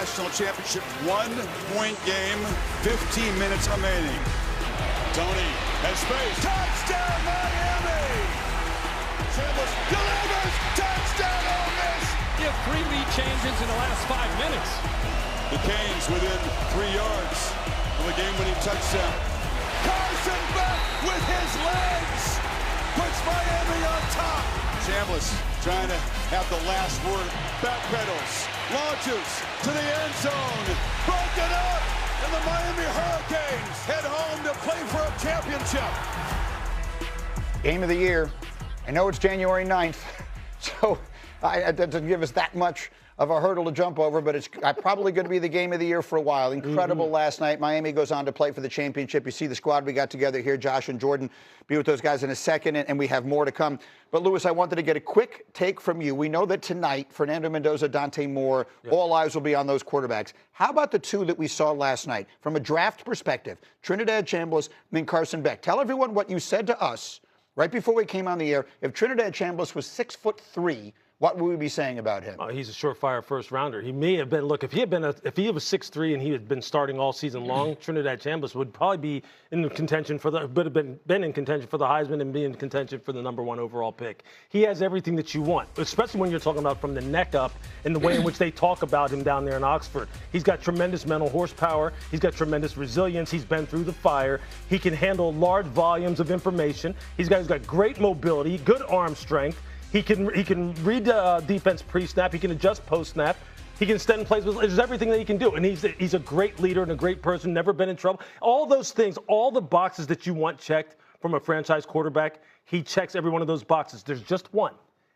national championship. 1-point game, 15 minutes remaining. Tony has space. Touchdown, Miami! Chambliss delivers. Touchdown, Ole Miss! You have 3 lead changes in the last 5 minutes. The Canes within 3 yards of the game-winning touchdown. Carson back with his legs puts Miami on top. Chambliss trying to have the last word. Backpedals, launches to the end zone, broken up, and the Miami Hurricanes head home to play for a championship. Game of the year. I know it's January 9th, so it doesn't give us that much of a hurdle to jump over, but it's probably going to be the game of the year for a while. Incredible last night. Miami goes on to play for the championship. You see the squad we got together here, Josh and Jordan. Be with those guys in a second, and we have more to come. But, Louis, I wanted to get a quick take from you. We know that tonight, Fernando Mendoza, Dante Moore, all eyes will be on those quarterbacks. How about the 2 that we saw last night? From a draft perspective, Trinidad Chambliss and Carson Beck. Tell everyone what you said to us right before we came on the air. If Trinidad Chambliss was 6'3", what would we be saying about him? He's a surefire first rounder. He may have been. Look, if he was 6'3" and he had been starting all season long, Trinidad Chambliss would probably be in contention for been in contention for the Heisman and be in contention for the #1 overall pick. He has everything that you want, especially when you're talking about from the neck up and the way in which they talk about him down there in Oxford. He's got tremendous mental horsepower. He's got tremendous resilience. He's been through the fire. He can handle large volumes of information. He's got great mobility, good arm strength. He can read defense pre-snap. He can adjust post-snap. He can stand in place. There's everything that he can do. And he's a great leader and a great person, never been in trouble. All those things, all the boxes that you want checked from a franchise quarterback, he checks every one of those boxes. There's just one,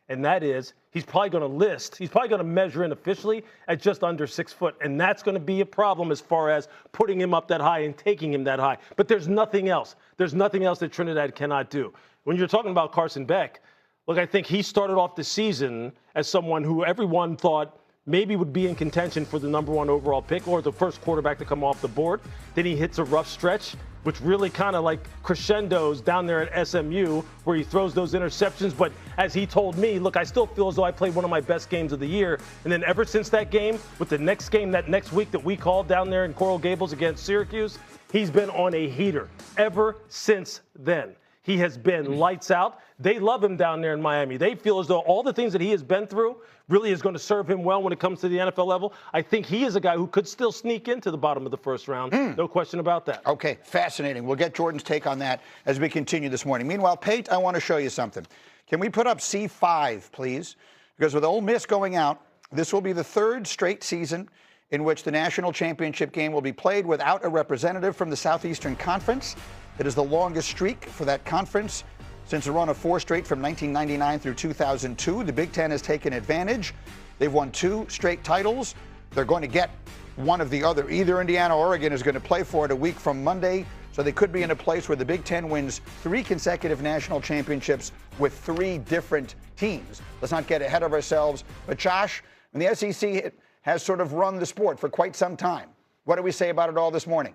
and that is he's probably going to measure in officially at just under 6 foot. And that's going to be a problem as far as putting him up that high and taking him that high. But there's nothing else. There's nothing else that Trinidad cannot do. When you're talking about Carson Beck, look, I think he started off the season as someone who everyone thought maybe would be in contention for the #1 overall pick or the first quarterback to come off the board. Then he hits a rough stretch, which really kind of like crescendos down there at SMU where he throws those interceptions. But as he told me, look, I still feel as though I played one of my best games of the year. And then ever since that game, with the next game that next week that we called down there in Coral Gables against Syracuse, he's been on a heater ever since then. He has been lights out. They love him down there in Miami. They feel as though all the things that he has been through really is going to serve him well when it comes to the NFL level. I think he is a guy who could still sneak into the bottom of the first round. No question about that. Okay, fascinating. We'll get Jordan's take on that as we continue this morning. Meanwhile, Pate, I want to show you something. Can we put up C5, please? Because with Ole Miss going out, this will be the 3rd straight season in which the national championship game will be played without a representative from the Southeastern Conference. It is the longest streak for that conference since a run of 4 straight from 1999 through 2002. The Big Ten has taken advantage. They've won 2 straight titles. They're going to get one of the other. Either Indiana or Oregon is going to play for it a week from Monday. So they could be in a place where the Big Ten wins 3 consecutive national championships with 3 different teams. Let's not get ahead of ourselves. But Josh, and the SEC has sort of run the sport for quite some time. What do we say about it all this morning?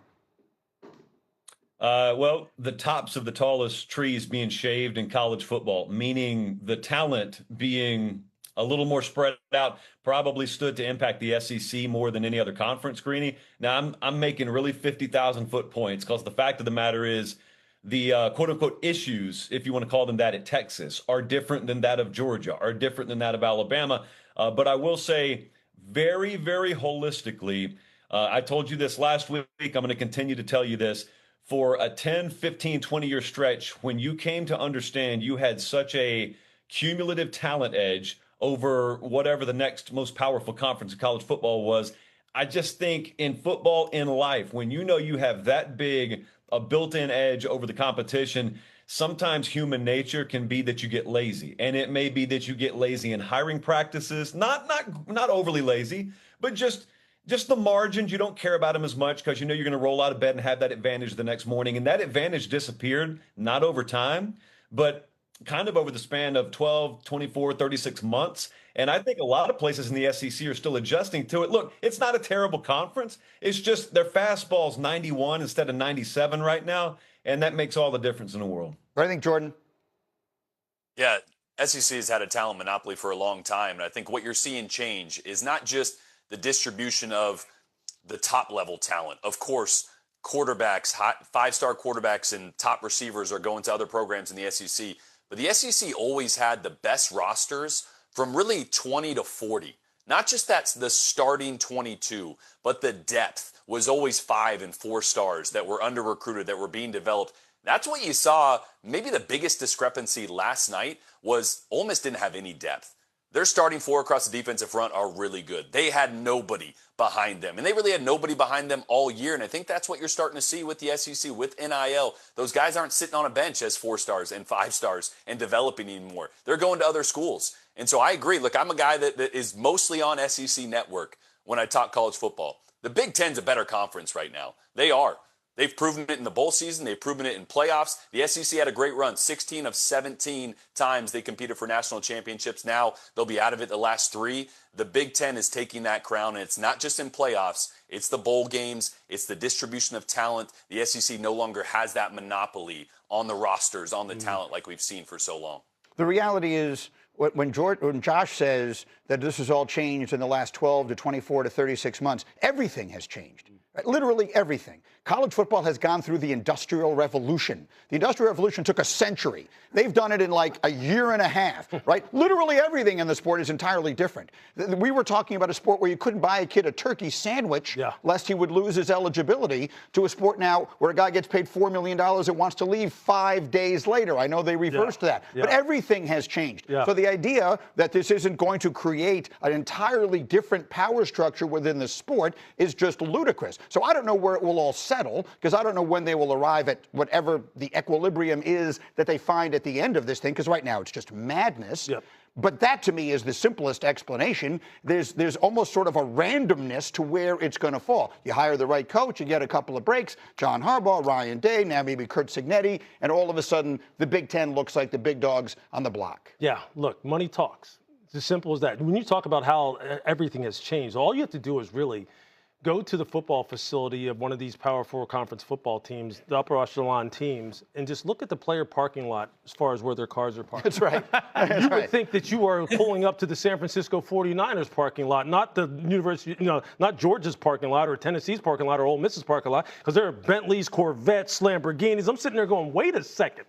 Well, the tops of the tallest trees being shaved in college football, meaning the talent being a little more spread out, probably stood to impact the SEC more than any other conference, Greeny. Now, I'm making really 50,000-foot points because the fact of the matter is the quote-unquote issues, if you want to call them that, at Texas are different than that of Georgia, are different than that of Alabama. But I will say very, very holistically, I told you this last week, I'm going to continue to tell you this. For a 10, 15, 20-year stretch, when you came to understand you had such a cumulative talent edge over whatever the next most powerful conference in college football was, I just think in football, in life, when you know you have that big a built-in edge over the competition, sometimes human nature can be that you get lazy. And it may be that you get lazy in hiring practices, not overly lazy, but just the margins. You don't care about them as much because you know you're going to roll out of bed and have that advantage the next morning. And that advantage disappeared, not over time, but kind of over the span of 12, 24, 36 months. And I think a lot of places in the SEC are still adjusting to it. Look, it's not a terrible conference. It's just their fastball's 91 instead of 97 right now. And that makes all the difference in the world. What do you think, Jordan? Yeah, SEC has had a talent monopoly for a long time. And I think what you're seeing change is not just the distribution of the top level talent. Of course, quarterbacks, 5-star quarterbacks and top receivers are going to other programs in the SEC. But the SEC always had the best rosters from really 20 to 40. Not just that's the starting 22, but the depth was always 5 and 4 stars that were under recruited, that were being developed. That's what you saw. Maybe the biggest discrepancy last night was Ole Miss didn't have any depth. Their starting 4 across the defensive front are really good. They had nobody behind them, and they really had nobody behind them all year. And I think that's what you're starting to see with the SEC, with NIL. Those guys aren't sitting on a bench as 4 stars and 5 stars and developing anymore. They're going to other schools. And so I agree. Look, I'm a guy that is mostly on SEC Network when I talk college football. The Big Ten's a better conference right now. They are. They've proven it in the bowl season. They've proven it in playoffs. The SEC had a great run. 16 of 17 times they competed for national championships. Now they'll be out of it the last 3. The Big Ten is taking that crown, and it's not just in playoffs. It's the bowl games. It's the distribution of talent. The SEC no longer has that monopoly on the rosters, on the talent like we've seen for so long. The reality is, when Josh says that this has all changed in the last 12 to 24 to 36 months, everything has changed. Literally everything. College football has gone through the Industrial Revolution. The Industrial Revolution took a century. They've done it in like a year and a half, right? Literally everything in the sport is entirely different. We were talking about a sport where you couldn't buy a kid a turkey sandwich lest he would lose his eligibility, to a sport now where a guy gets paid $4 million and wants to leave 5 days later. I know they reversed that, but everything has changed. So the idea that this isn't going to create an entirely different power structure within the sport is just ludicrous. So I don't know where it will all settle, because I don't know when they will arrive at whatever the equilibrium is that they find at the end of this thing, because right now it's just madness. But that, to me, is the simplest explanation. There's almost sort of a randomness to where it's going to fall. You hire the right coach, you get a couple of breaks, John Harbaugh, Ryan Day, now maybe Kurt Cignetti, and all of a sudden the Big Ten looks like the big dogs on the block. Yeah, look, money talks. It's as simple as that. When you talk about how everything has changed, all you have to do is really go to the football facility of one of these Power 4 conference football teams, the upper echelon teams, and just look at the player parking lot as far as where their cars are parked. That's right. You would think that you are pulling up to the San Francisco 49ers parking lot, not the University, not Georgia's parking lot or Tennessee's parking lot or Ole Miss's parking lot, because there are Bentleys, Corvettes, Lamborghinis. I'm sitting there going, wait a second.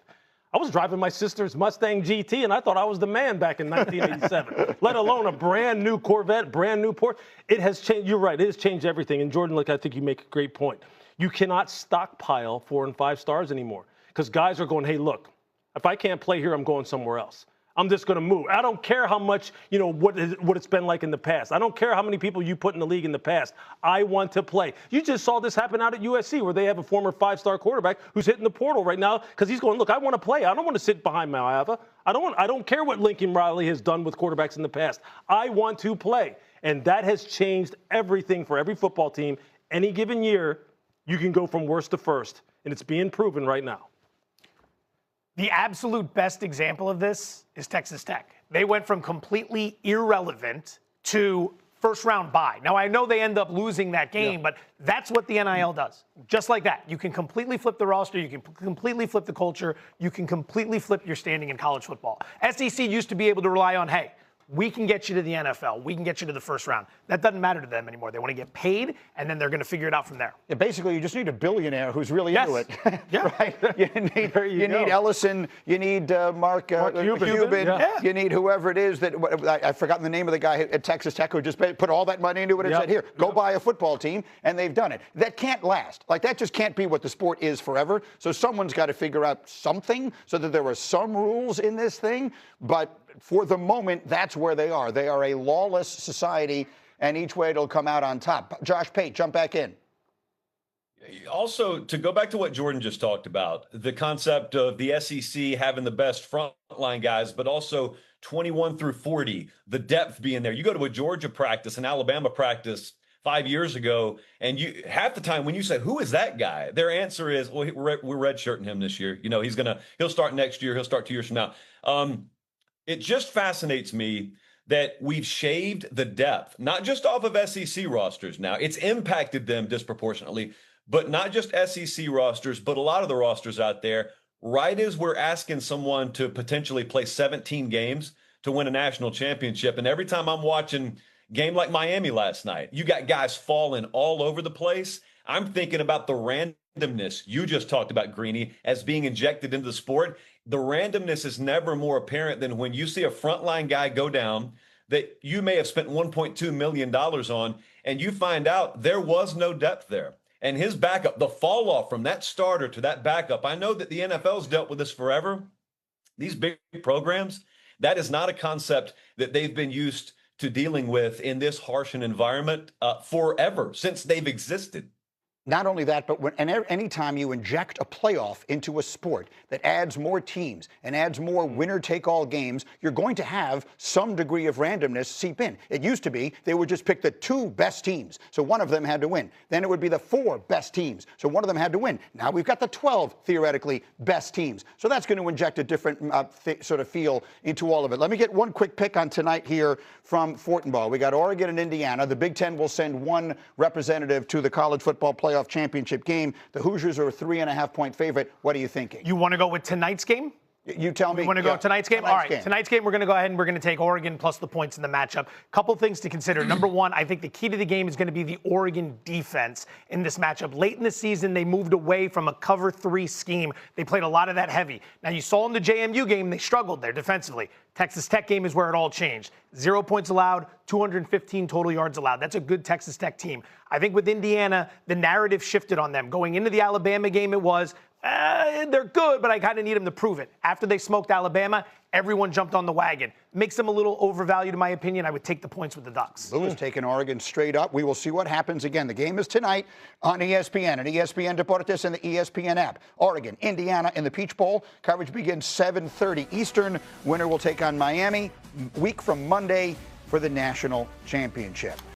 I was driving my sister's Mustang GT, and I thought I was the man back in 1987, let alone a brand-new Corvette, brand-new Porsche. It has changed. You're right. It has changed everything. And, Jordan, look, I think you make a great point. You cannot stockpile 4 and 5 stars anymore, because guys are going, hey, look, if I can't play here, I'm going somewhere else. I'm just going to move. I don't care how much, what it's been like in the past. I don't care how many people you put in the league in the past. I want to play. You just saw this happen out at USC, where they have a former 5-star quarterback who's hitting the portal right now because he's going, look, I want to play. I don't want to sit behind Mailava. I don't care what Lincoln Riley has done with quarterbacks in the past. I want to play. And that has changed everything for every football team. Any given year, you can go from worst to first, and it's being proven right now. The absolute best example of this is Texas Tech. They went from completely irrelevant to first-round bye. Now, I know they end up losing that game, but that's what the NIL does. Just like that. You can completely flip the roster. You can completely flip the culture. You can completely flip your standing in college football. SEC used to be able to rely on, hey, we can get you to the NFL. We can get you to the first round. That doesn't matter to them anymore. They want to get paid, and then they're going to figure it out from there. Yeah, basically, you just need a billionaire who's really into it. Right? You need Ellison. You need Mark Cuban. You need whoever it is that I've forgotten the name of the guy at Texas Tech who just put all that money into it and said, here, go buy a football team, and they've done it. That can't last. Like, that just can't be what the sport is forever. So someone's got to figure out something so that there are some rules in this thing. But for the moment, that's where they are. They are a lawless society, and each way it'll come out on top. Josh Pate, jump back in. Also, to go back to what Jordan just talked about, the concept of the SEC having the best frontline guys, but also 21 through 40, the depth being there. You go to a Georgia practice, an Alabama practice 5 years ago, and you half the time when you say, who is that guy? Their answer is, well, we're redshirting him this year. He'll start next year. He'll start 2 years from now. It just fascinates me that we've shaved the depth, not just off of SEC rosters now. It's impacted them disproportionately, but not just SEC rosters, but a lot of the rosters out there, right as we're asking someone to potentially play 17 games to win a national championship. And every time I'm watching Game like Miami last night, you got guys falling all over the place. I'm thinking about the randomness you just talked about, Greeny, as being injected into the sport. The randomness is never more apparent than when you see a frontline guy go down that you may have spent $1.2 million on, and you find out there was no depth there. And his backup, the fall off from that starter to that backup, I know that the NFL's dealt with this forever. These big programs, that is not a concept that they've been used to dealing with in this harsh an environment forever, since they've existed. Not only that, but anytime you inject a playoff into a sport that adds more teams and adds more winner-take-all games, you're going to have some degree of randomness seep in. It used to be they would just pick the 2 best teams, so one of them had to win. Then it would be the 4 best teams, so one of them had to win. Now we've got the 12, theoretically, best teams. So that's going to inject a different sort of feel into all of it. Let me get one quick pick on tonight here from Fortenbaugh. We got Oregon and Indiana. The Big Ten will send 1 representative to the college football playoff championship game. The Hoosiers are a 3.5-point favorite. What are you thinking? You want to go with tonight's game? You tell me. You want to go tonight's game? All right, tonight's game, we're going to go ahead and we're going to take Oregon plus the points in the matchup. Couple things to consider. Number one, I think the key to the game is going to be the Oregon defense in this matchup. Late in the season, they moved away from a cover 3 scheme. They played a lot of that heavy. Now, you saw in the JMU game, they struggled there defensively. Texas Tech game is where it all changed. 0 points allowed, 215 total yards allowed. That's a good Texas Tech team. I think with Indiana, the narrative shifted on them. Going into the Alabama game, it was, they're good, but I kind of need them to prove it. After they smoked Alabama, everyone jumped on the wagon. Makes them a little overvalued, in my opinion. I would take the points with the Ducks. Lou is taking Oregon straight up. We will see what happens again. The game is tonight on ESPN and ESPN Deportes and the ESPN app. Oregon, Indiana in the Peach Bowl. Coverage begins 7:30 Eastern. Winner will take on Miami. Week from Monday for the national championship.